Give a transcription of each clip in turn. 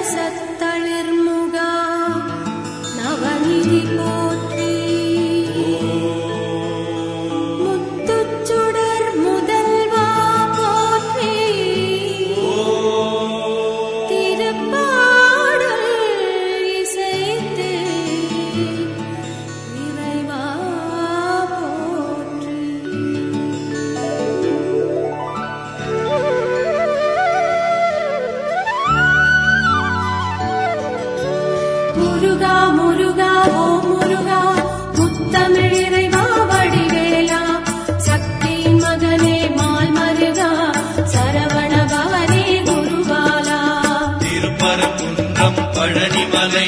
சத்தளிர்முகா நவநிதி போற்றி முத்துச்சுடர் முதல்வா போற்றி திருப்பாடல் இசைத்து இறைவா போற்றி முருகா முருகா ஓ முருகா முத்தமிழ் இறைவா வடிவேலா சக்தியின் மகனே மால் மருகா சரவண பவனே குருபாலா திருப்பரங்குன்றம் பழனிமலை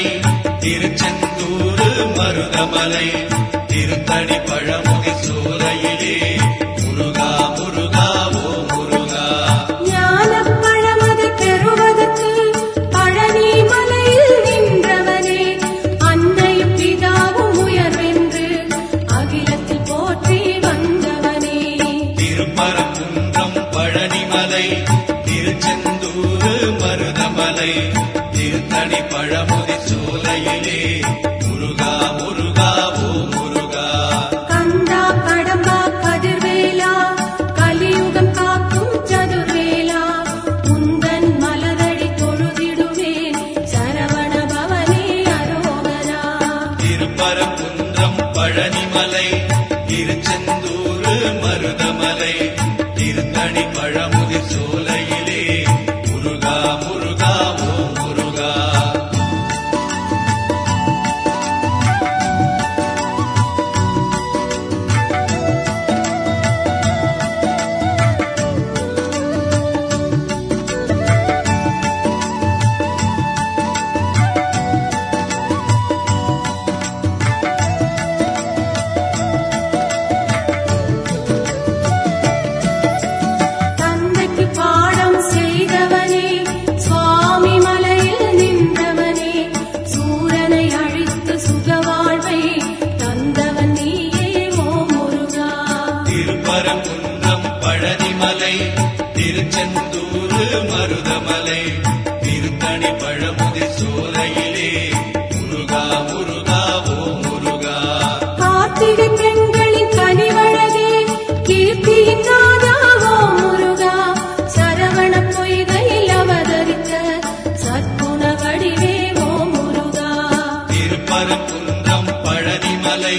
திருச்செந்தூர் மருதமலை திருத்தணி பழமுதி சோலையிலே முருகா முருகா ஓ முருகா ஞானப் பழமது பெறுவதற்கு பழனி மலையில் நின்றவனே அன்னையும் பிதாவும் உயர்வென்று அகிலத்தில் போற்றி வந்தவனே திருப்பரங்குன்றம் பழனிமலை திருச்செந்தூர் மருதமலை திருத்தணி பழமுதி சோலையிலே முருகா முருகா ஓ முருகா கந்தா கடம்பா கதிர்வேலா கலியுகம் காக்கும் சதுர்வேலா உந்தன் மலரடி தொழுதிடுவேன் சரவண பவனே அரோகரா திருப்பரங்குன்றம் பழனிமலை திருச்செந்தூர் மருதமலை திருத்தணி பழமுதி சோலையிலே முருகா முருகா ஓ முருகா தந்தைக்கு பாடம் செய்தவனே சுவாமி மலையில் நின்றவனே சூரனை அழித்து சுகவாழ்வை தந்தவன் நீயே ஓ முருகா திருப்பரங்குன்றம் பழனிமலை திருச்செந்தூர் மருதமலை திருத்தணி பழமுதி சோலையிலே முருகா முருகா ஓ முருகா கார்த்திகை பெண்களின் கனிவழகே கீர்த்தியின் நாதா ஓ முருகா சரவண பொய்கையில் அவதரித்த சத்குண வடிவே ஓ முருகா திருப்பரங்குன்றம் பழனிமலை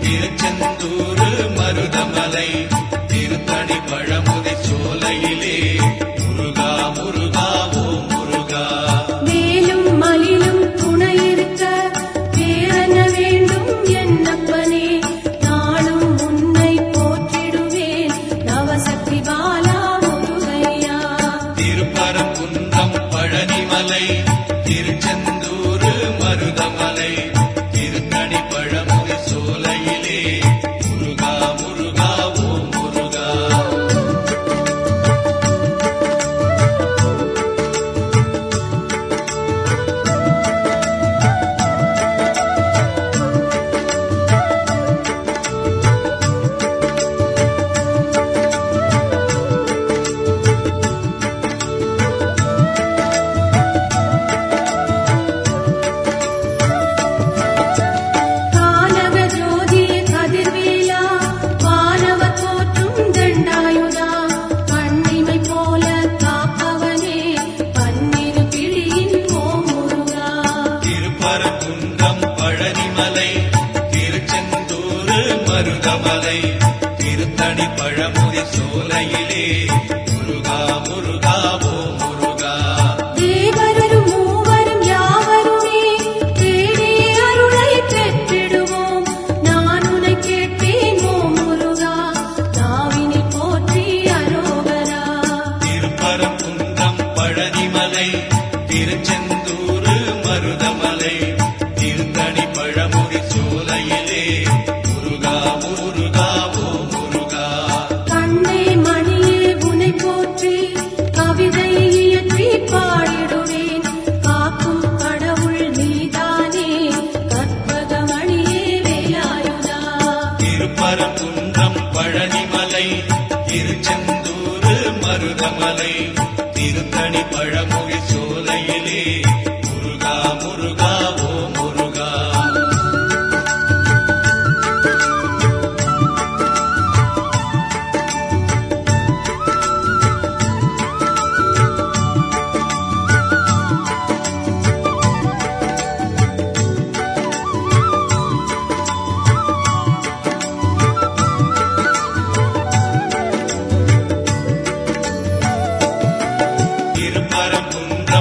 திருச்செந்தூர் மருதமலை திருத்தணி பழமுதி சோலையிலே முருகா முருகா ஓ முருகா வேலும் மலிலும் துணையிருக்க வேறென்ன வேண்டும் என்னப்பனே நாளும் உன்னை போற்றிடுவேன் நவசக்தி பாலா முருகையா திருப்பரங்குன்றம் பழனிமலை திருச்செந்தூர் மருதமலை திருத்தணி பழமுதி சோலையிலே முருகா முருகா ஓ முருகா கானக ஜோதிய கதிர்வேலா வானவர் போற்றும் தண்டாயுதா கண்ணிமை போல காப்பவனே பன்னிரு பிழியின் ஓ முருகா திருப்பரங்குன்றம் பழனிமலை திருச்செந்தூர் மருதமலை திருத்தணி பழமுதி சோலையிலே முருகா முருகா ஓ முருகா தேவரும் மூவரும் யாவருமே தேடி அருளை பெற்றிடுவோம் நான் உன்னை கேட்பேன் ஓ முருகா நாவினை போற்றி அரோகரா திருப்பரங்குன்றம் பழனிமலை திருச்செந்தூர் மருதமலை திருத்தணி பழமுதி சோலையிலே முருகா முருகா ஓ முருகா கண்ணே மணியே உனை போற்றி கவிதை இயற்றி பாடிடுவேன் காக்கும் கடவுள் நீதானே கற்பகமணியே வேலாயுதா திருப்பரங்குன்றம் பழனிமலை திருச்செந்தூர் மருதமலை திருத்தணி பழமுகி சோலையிலே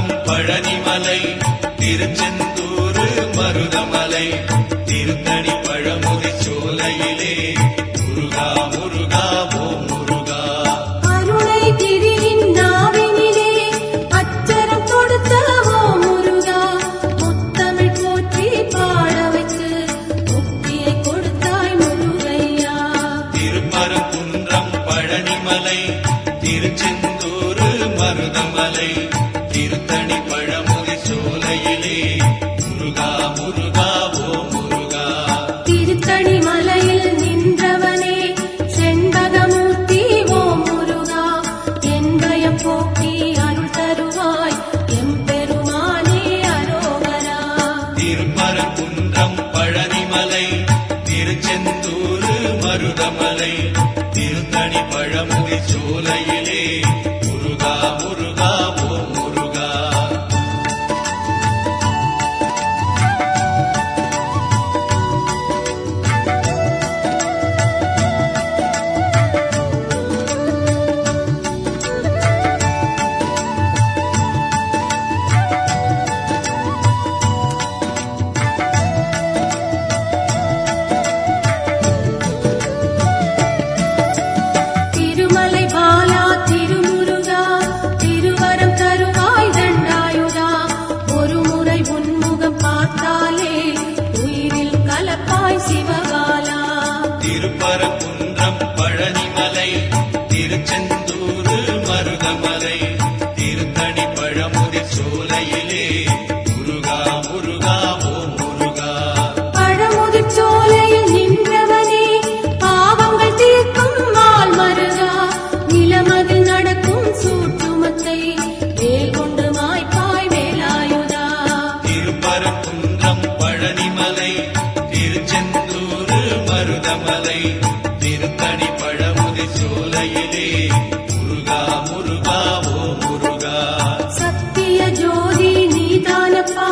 குன்றம் பழனிமலை திருச்செந்தூர் மருதமலை திருத்தணி பழமுதி சோலையிலே முருகா முருகா ஓம் முருகா. அருணை திரியின் நாவினிலே அச்சரம் கொடுத்த ஓ முருகா, முத்தமிழ் போற்றி பாட வைத்து முக்தியை கொடுத்தாய் முருகையா. திருப்பரங்குன்றம் பழனிமலை திருச்செந்தூர் மருதமலை திருத்தணி பழமுதி சோலையிலே முருகா முருகா ஓம் முருகா. திருத்தணி மலையில் நின்றவனே செண்பகமூர்த்தி ஓ முருகா, என் பயம் போக்கி அருள் தருவாய் எம்பெருமானே அரோகரா. திருப்பரங்குன்றம் பழனிமலை திருச்செந்தூர் மருதமலை திருத்தணி பழமுதி சோலையிலே முருகா முருகா ஓம் முருகா. திருமலை பாலா திருமுருகா, திருவரம் தருவாய் தண்டாயுதா, ஒரு முறை உன்முகம் பார்த்தாலே உயிரில் கலப்பாய் சிவகாலா. திருப்பரங்குன்றம் பழனிமலை திருச்செந்தூர் மருதமலை திருத்தணி பழமுதி சோலையிலே முருகா முருகா ஓம் முருகா. பழமுதிர் சோலையில் நின்றவனே பாவங்கள் தீர்க்கும் மால் மருகா, நிலமதில் நடக்கும் சூட்டுமத்தை வேல் கொண்டு மாய்ப்பாய் வேலாயுதா. திருப்பரங்குன்றம் பழனிமலை திருச்செந்தூர் மருதமலை திருத்தணி பழமுதி சோலையிலே முருகா முருகா ஓம் முருகா. சத்திய ஜோதி நீதானப்பா,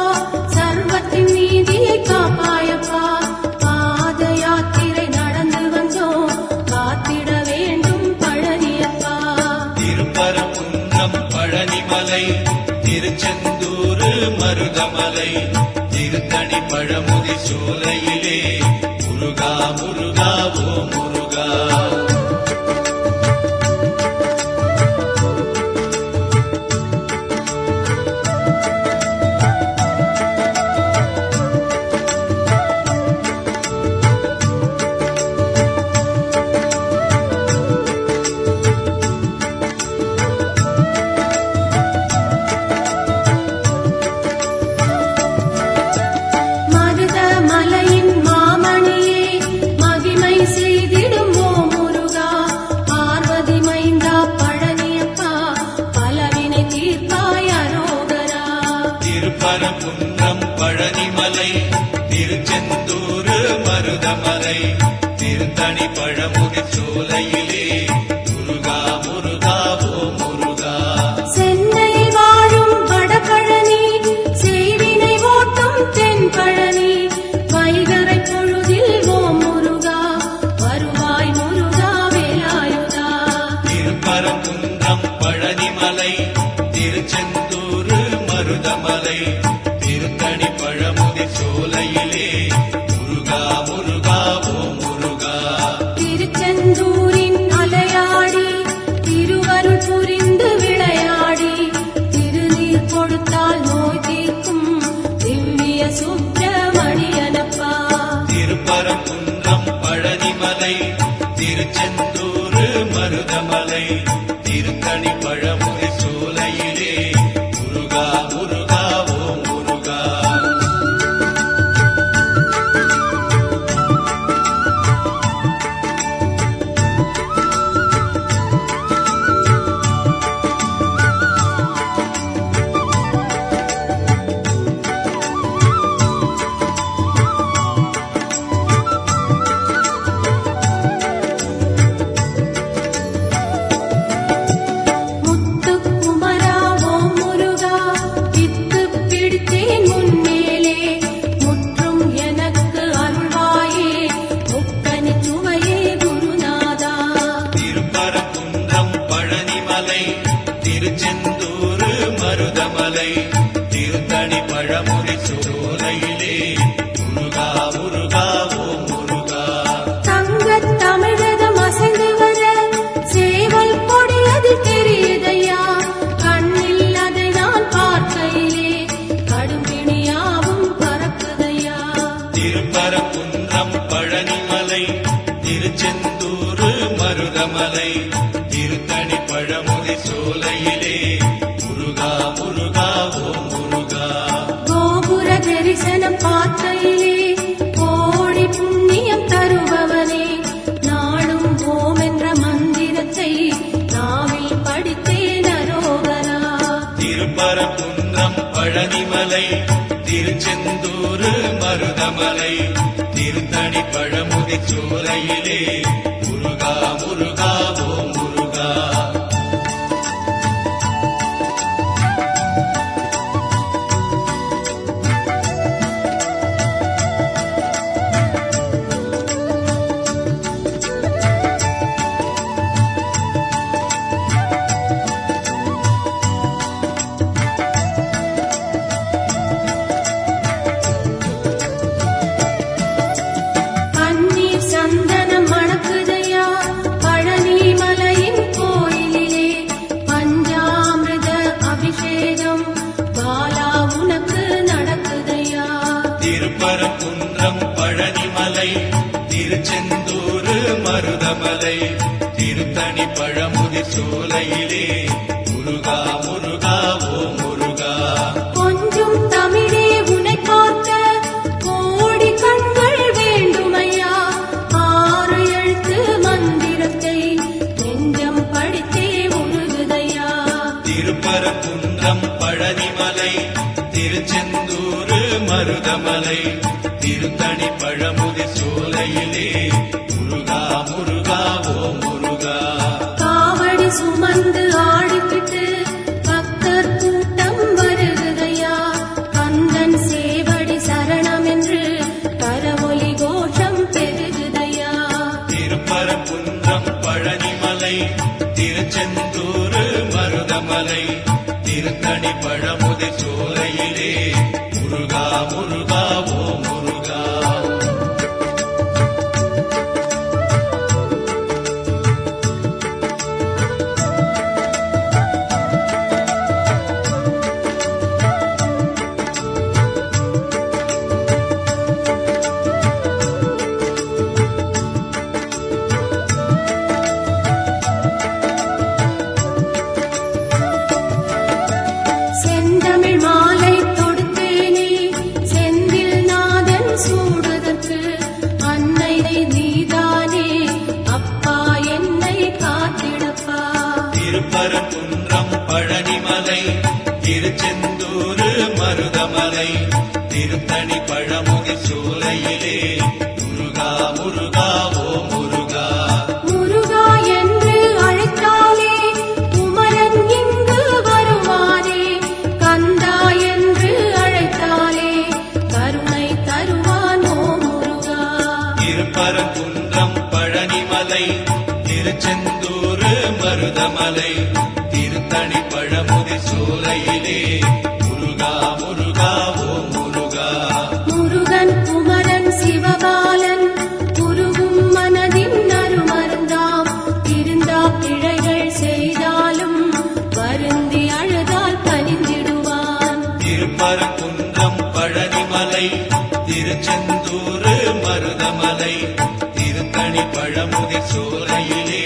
சர்வத்தின் நீதியை காப்பாயப்பா, பாத யாத்திரை நடந்து வந்தோம் காத்திட வேண்டும் பழனியப்பா. திருப்பரங்குன்றம் பழனிமலை திருச்செந்தூர் மருதமலை திருத்தணி பழமுதி சோலையிலே முருகா முருகா ஓம் முருகா. மருத மலையின் மாமணியே மகிமை செய்திடும் ஓ முருகா, பார்வதி மைந்தா பழனியப்பா, பலவினை தீர்ப்பாய் அரோகரா. திருப்பரங்குன்றம் பழனிமலை திருச்செந்தூர் மருதமலை திருத்தணி பழமுதி சோலையிலே முருகா முருகா ஓம் முருகா. சென்னையில் வாழும் வடபழனி, செய்வினை ஓட்டும் தென்பழனி, வைகறை பொழுதில் ஓ முருகா, வருவாய் முருகா வேலாயுதா. திருப்பரங்குன்றம் பழனிமலை திருச்செந்தூர் மருதமலை திருத்தணி பழமுதி சோலையிலே முருகா முருகா ஓம் முருகா. திருச்செந்தூரின் அலையாடி திருவருள் புரிந்து விளையாடி, திருநீர் கொடுத்தால் நோய் தீர்க்கும் திவ்ய சுப்பிரமணியனப்பா. திருப்பரங்குன்றம் பழனிமலை திருச்செந்தூர் மருதமலை திருத்தணி பழமுதி சோலையிலே முருகா முருகா ஓம் முருகா. குன்றம் பழனிமலை திருச்செந்தூர் மருதமலை திருத்தணி பழமுதி சோலையிலே முருகா முருகா ஓ முருகா. பன்னீர் சந்தனம் மணக்குதையா பழனி மலையின் கோயிலிலே பஞ்சாமிர்த அபிஷேகம் பாலா உனக்கு நடக்குதையா. திருப்பரங்குன்றம் பழனிமலை திருச்செந்தூர் மருதமலை திருத்தணி பழமுதி சோலையிலே முருகா முருகா ஓ முருகா. கொஞ்சம் தமிழே உனை காக்க கோடி கண்கள் வேண்டுமையா. ஆறு எழுத்து மந்திரத்தை நெஞ்சம் படித்தே உருகுதையா. திருப்பரங்குன்றம் பழனிமலை திருச்செந்தூர் மருதமலை திருத்தணி பழமுதி சோலையிலே முருகா முருகா ஓ முருகா. காவடி சுமந்து ஆடிக்கிட்டு பக்தர் கூட்டம் வருகுதையா. கந்தன் சேவடி சரணம் என்று கரவொலி கோஷம் பெருகுதையா. திருப்பரங்குன்றம் பழனிமலை திருச்செந்தூர் மருதமலை திருத்தணி பழமுதி சோலையிலே முருகா முருகா ஓ முருகா. செந்தமிழ் மாலை தொடுத்தேனே செந்தில் நாதன் சூடுதற்கு அன்னை நீதானே அப்பா என்னை காத்திடப்பா. திருப்பரங்குன்றம் பழனிமலை திருச்செந்தூர் மருதமலை திருத்தணி பழமுதி சோலையிலே முருகா முருகா ஓ முருகா. முருகா என்று அழைத்தாலே குமரன் இங்கு வருவானே. கந்தா என்று அழைத்தாலே கருணை தருவான் ஓ முருகா. திருப்பரங்குன்றம் பழனிமலை திருச்செந்தூர் மருதமலை திருத்தணி பழமுதி சோலையிலே முருகா முருகா ஓ முருகா. முருகன் குமரன் சிவபாலன் குருவும் மனதின் அருமருந்தாம். திருந்தா பிழைகள் செய்தாலும் வருந்தி அழுதால் கனிந்திடுவான். திருப்பரங்குன்றம் பழனிமலை திருச்செந்தூர் மருதமலை திருத்தணி பழமுதி சோலையிலே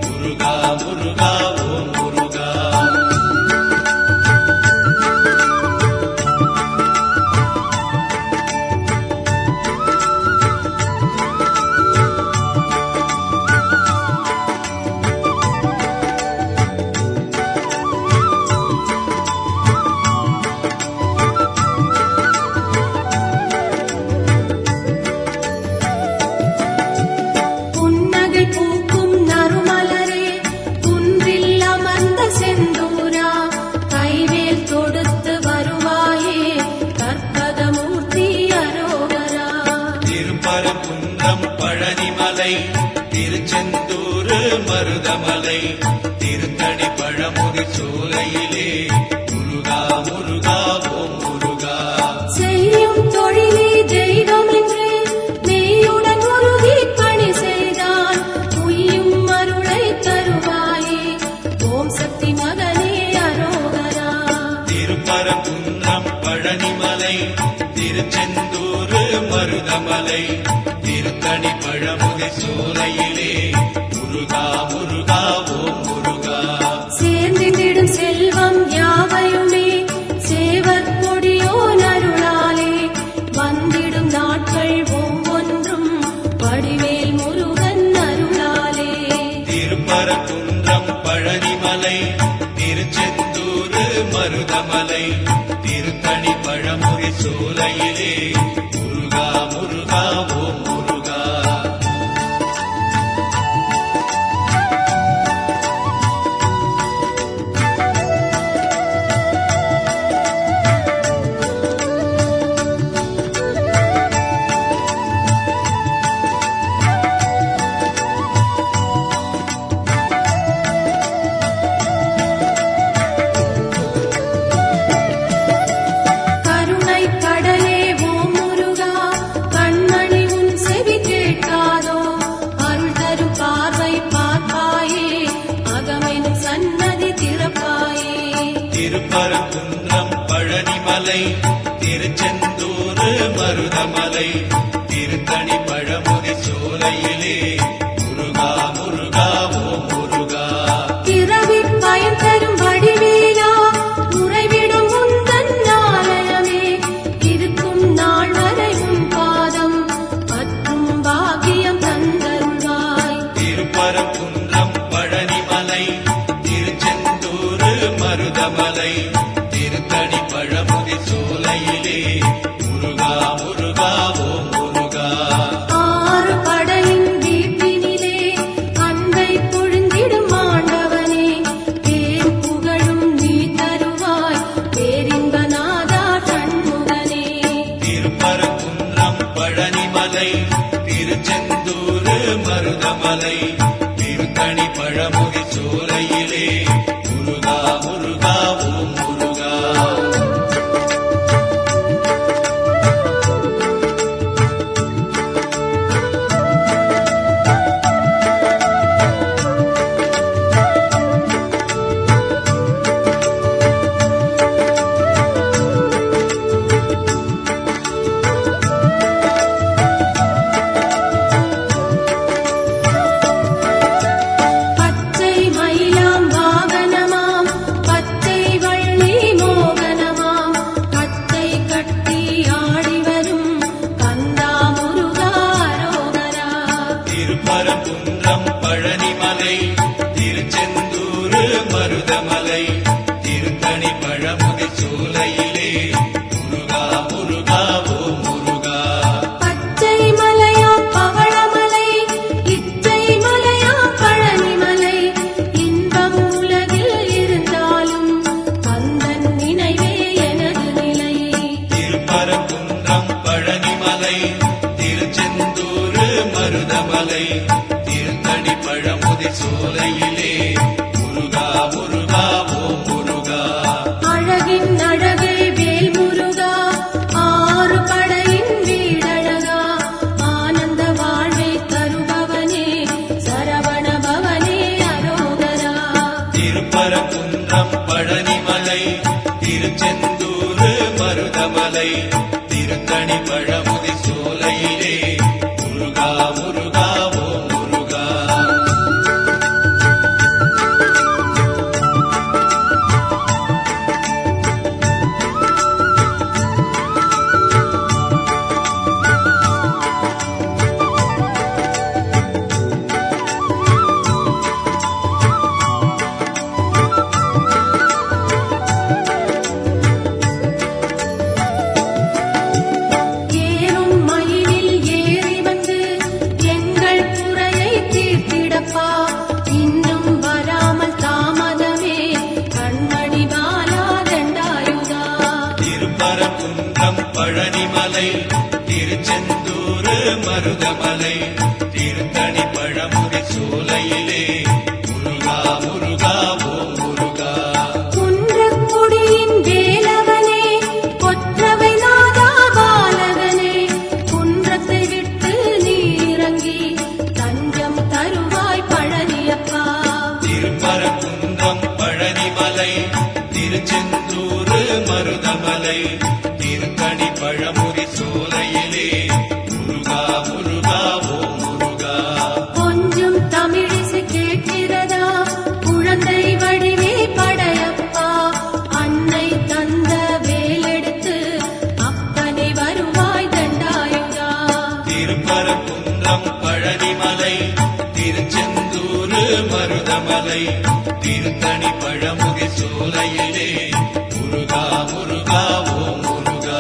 முருகா முருகா ஓ முருகா. புன்னகை பூக்கும் நறுமலரே குன்றில் அமர்ந்த செந்தூரா. கைவேல் தொடுத்து வருவாயே கற்பகமூர்த்தி அரோகரா. திருப்பரங்குன்றம் பழனிமலை திருச்செந்தூர் மருதமலை திருத்தணி பழமுதி சோலையிலே முருகா முருகா ஓ முருகா. செய்யும் தொழிலே தெய்வம் என்று மெய்யுடன் உறுதி பணி செய்தால் உய்யும் அருளை தருவாயே. ஓம் சக்தி மகனே அரோகரா. திருப்பரங்குன்றம் பழனிமலை திருச்செந்தூர் மருதமலை திருத்தணி பழமுதி சோலையிலே முருகா முருகா ஓ முருகா. சேர்ந்திடும் செல்வம் யாவையுமே சேவர் கொடியோன் அருளாலே வந்திடும் நாட்கள் ஒவ்வொன்றும் வடிவேல் முருகன் அருளாலே. திருப்பரங்குன்றம் பழனிமலை திருச்செந்தூர் மருதமலை சோலையிலே முருகா முருகா ஓம் முருகா. கருணை கடலே ஓம் முருகா, கண்மணி உன் செவி கேட்காதோ? அருள் தரும் பார்வை பார்ப்பாயே, அகமெனும் சன்னதி திறப்பாயே. திருப்பரங்குன்றம் பழனிமலை திருச்செந்தூர் மருதமலை திருத்தணி பழமுதி சோலையிலே முருகா முருகா ஓம் முருகா. பிறவி பயன் தரும் வடிவேலா, உறைவிடும் உந்தன் ஆலயமே. இருக்கும் நாள் வரை உன் பாதம் பற்றும் பாக்கியம் தந்தருள்வாய். திருப்பரங்குன்றம் பழனிமலை திருச்செந்தூர் மருதமலை திருத்தணி பழமுதி சோலையிலே முருகா முருகா ஓம் முருகா. ஆறு படையின் வீட்டினிலே அன்பை பொழிந்திடும் ஆண்டவனே, பேர் புகழும் நீ தருவாய் பேரின்பநாதா சண்முகனே. திருப்பரங்குன்றம் பழனிமலை திருச்செந்தூர் மருதமலை திருத்தணி பழமுதி சோலையிலே முருகா முருகா ஓம் முருகா. பச்சை மயிலாம் வாகனமாம், பச்சை வள்ளி மோகனமாம், கச்சை கட்டி ஆடி வரும் கந்தா முருகா அரோகரா. திருப்பரங்குன்றம் பழனிமலை திருச்செந்தூர் மருதமலை திருத்தணி பழமுதி சோலையிலே முருகா முருகா ஓம் முருகா. பச்சை மலையாம் பவளமலை, இச்சை மலையாம் பழனிமலை. இன்பம் உலகில் இருந்தாலும் கந்தன் நினைவே எனது நிலை. திருப்பரங்குன்றம் பழனிமலை திருச்செந்தூர் மருதமலை திருத்தணி பழமுதி சோலையிலே முருகா முருகா ஓம் முருகா. அழகின் அழகே வேல் முருகா, ஆறு படையின் வீடழகா. ஆனந்த வாழ்வை தருபவனே, சரவண பவனே அரோகரா. திருப்பரங்குன்றம் பழனிமலை திருச்செந்தூர் மருதமலை திருத்தணி பழமுதி சோலையிலே முருகா முருகா ஓம் முருகா. ஏறும் மயிலில் ஏறி வந்து எங்கள் குறையை தீர்த்திடப்பா. இன்னும் வராமல் தாமதமே கண்மணி பாலா தண்டாயுதா. திருப்பரங்குன்றம் பழனிமலை திருச்செந்தூர் மருதமலை திருத்தணி பழமுதி சோலையிலே முருகா முருகா ஓம் முருகா. குன்றக்குடியின் வேலவனே, கொற்றவை நாதா பாலகனே. குன்றத்தை விட்டு நீ இறங்கி தஞ்சம் தருவாய் பழனியப்பா. திருப்பரங்குன்றம் பழனிமலை திருச்செந்தூர் மருதமலை திருத்தணி பழமுதி சோலையிலே முருகா முருகா ஓம் முருகா. கொஞ்சம் தமிழிசை கேட்கிறதா, குழந்தை வடிவே படையப்பா. அன்னை தந்த வேலெடுத்து அப்பனே வருவாய் தண்டாயுதா. திருப்பரங்குன்றம் பழனிமலை திருச்செந்தூர் மருதமலை திருத்தணி பழமுதி சோலையிலே முருகா முருகா ஓம் முருகா.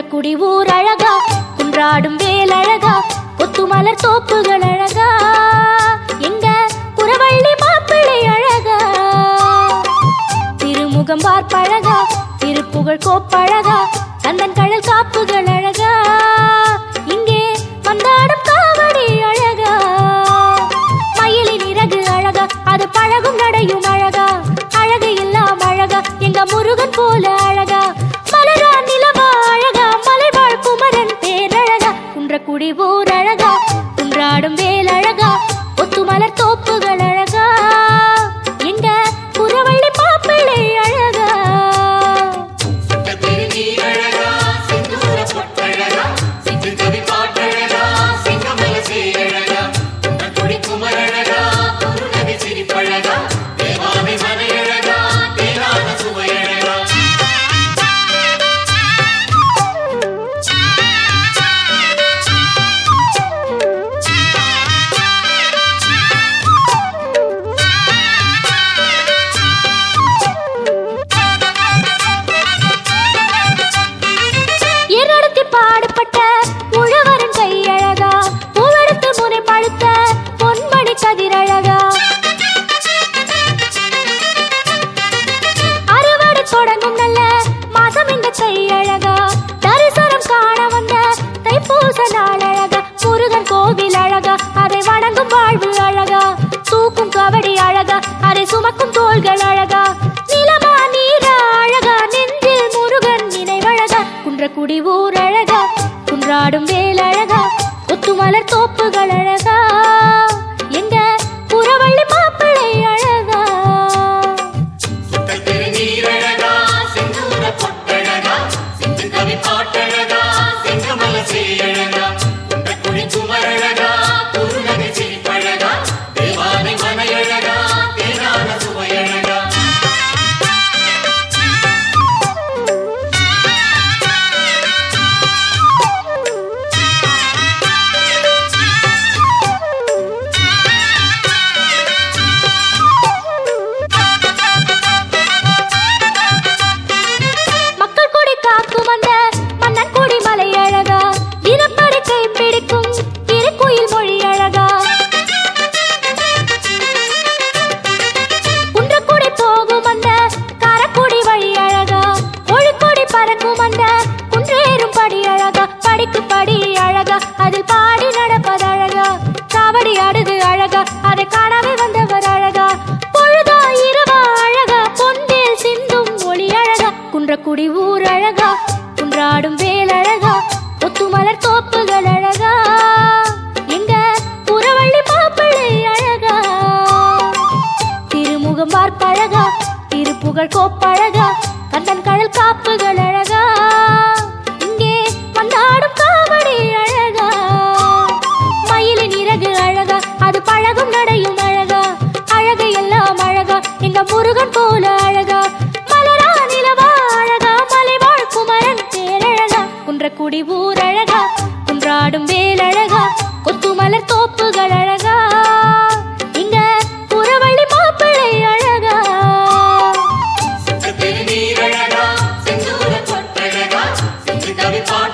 குன்றக்குடி ஊர் அழகா, குன்றாடும் வேல் அழகா, கொத்துமலர் தோப்புகள் அழகா, எங்க புறவள்ளி மாப்பிள்ளை அழகா, திருமுகம் பார்ப்பழகா, திருப்புகழ் கோப்பழகா, கந்தன் கடல் காப்புகள் அழகா, இங்கே வந்தாடும் காவடி அழகா, மயிலின் இறகு அழகா, அது பழகும் நடையும் அழகா, அழகு எல்லாம் அழகா, எங்க முருகன் போல அழகா, மலரா நிலவா அழகா, மலைவாழ் குமரன் பேரழகா, குன்றக்குடி ஊர் அழகா, குன்றாடும் வேல் அழகா, ஒத்துமலர் தோப்புகள் அழகா, எங்க புறவள்ளி மாப்பிள்ளை அழகா. பாடுபட்ட உழவரன் கையழகா, பூவெடுத்து முனை பழுத்த பொன்மணி கதிரழகா, அறுவடை தொடங்கும் நல்ல மாசம் இந்த கையழகா, தரிசனம் காண வந்த தைப்பூச நாள் அழகா, முருகன் கோவில் அழகா, அதை வணங்கும் வாழ்வு அழகா, தூக்கும் கவடி அழகா, அதை சுமக்கும் தோள்கள் அழகா, நிலமா நீரா அழகா, நெஞ்சில் முருகன் நினைவழகா, குன்றக்குடி ஊர் அழகா, குன்றாடும் வேல் அழகா, கொத்துமலர் தோப்புகள் அழகா, எங்க புறவள்ளி மாப்பிள்ளை அழகா. குன்றக்குடி ஊர் அழகா, குன்றாடும் வேல் அழகா, ஒத்துமலர் தோப்புகள் அழகா, எங்க புறவள்ளி மாப்பிள்ளை அழகா, திருமுகம் பார்ப்பழகா, திருப்புகழ் கோப்பழகா, கந்தன் கடல் காப்புகள் அழகா, இங்கே வந்தாடும் காவடி அழகா, மயிலின் இறகு அழகா, அது பழகும் நடையும் அழகா, அழகு எல்லாம் அழகா, எங்க முருகன் போல அழகா, மலரா நிலவா அழகா, மலைவாழ் குமரன் பேரழகா, குன்றக்குடி ஊர் அழகா, குன்றாடும் வேல் அழகா, கொத்துமலர் தோப்புகள் அழகா, இங்க புறவள்ளி மாப்பிள்ளை அழகா. செந்தூர பொட்டழகா, செந்து கவி பாட்டு